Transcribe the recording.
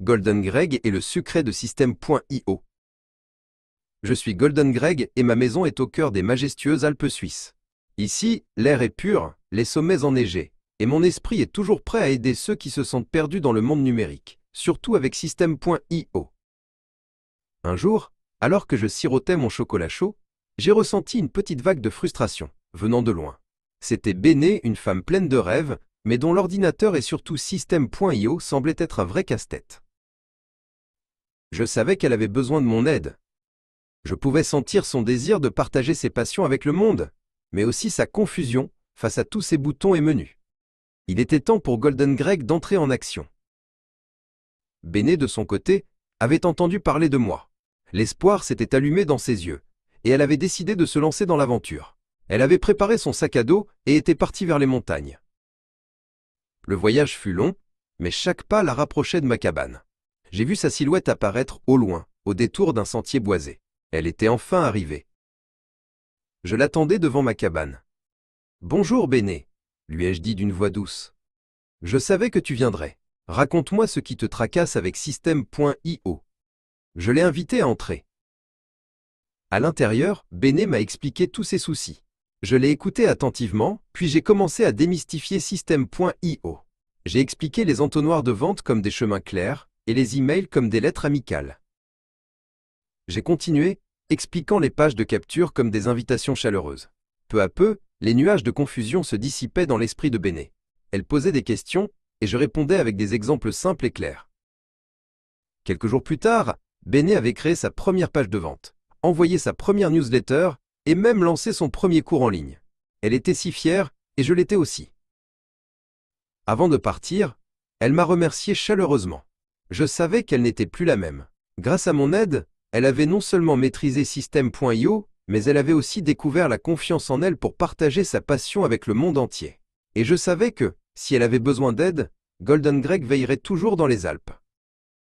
Golden Greg et le secret de Système.io. Je suis Golden Greg et ma maison est au cœur des majestueuses Alpes suisses. Ici, l'air est pur, les sommets enneigés, et mon esprit est toujours prêt à aider ceux qui se sentent perdus dans le monde numérique, surtout avec Système.io. Un jour, alors que je sirotais mon chocolat chaud, j'ai ressenti une petite vague de frustration, venant de loin. C'était Béné, une femme pleine de rêves, mais dont l'ordinateur et surtout Système.io semblaient être un vrai casse-tête. Je savais qu'elle avait besoin de mon aide. Je pouvais sentir son désir de partager ses passions avec le monde, mais aussi sa confusion face à tous ces boutons et menus. Il était temps pour Golden Greg d'entrer en action. Béné, de son côté, avait entendu parler de moi. L'espoir s'était allumé dans ses yeux, et elle avait décidé de se lancer dans l'aventure. Elle avait préparé son sac à dos et était partie vers les montagnes. Le voyage fut long, mais chaque pas la rapprochait de ma cabane. J'ai vu sa silhouette apparaître au loin, au détour d'un sentier boisé. Elle était enfin arrivée. Je l'attendais devant ma cabane. « Bonjour Béné », lui ai-je dit d'une voix douce. « Je savais que tu viendrais. Raconte-moi ce qui te tracasse avec Système.io. » Je l'ai invité à entrer. À l'intérieur, Béné m'a expliqué tous ses soucis. Je l'ai écouté attentivement, puis j'ai commencé à démystifier Système.io. J'ai expliqué les entonnoirs de vente comme des chemins clairs et les emails comme des lettres amicales. J'ai continué, expliquant les pages de capture comme des invitations chaleureuses. Peu à peu, les nuages de confusion se dissipaient dans l'esprit de Béné. Elle posait des questions et je répondais avec des exemples simples et clairs. Quelques jours plus tard, Béné avait créé sa première page de vente, envoyé sa première newsletter et même lancé son premier cours en ligne. Elle était si fière et je l'étais aussi. Avant de partir, elle m'a remercié chaleureusement. Je savais qu'elle n'était plus la même. Grâce à mon aide, elle avait non seulement maîtrisé Système.io, mais elle avait aussi découvert la confiance en elle pour partager sa passion avec le monde entier. Et je savais que, si elle avait besoin d'aide, Golden Greg veillerait toujours dans les Alpes.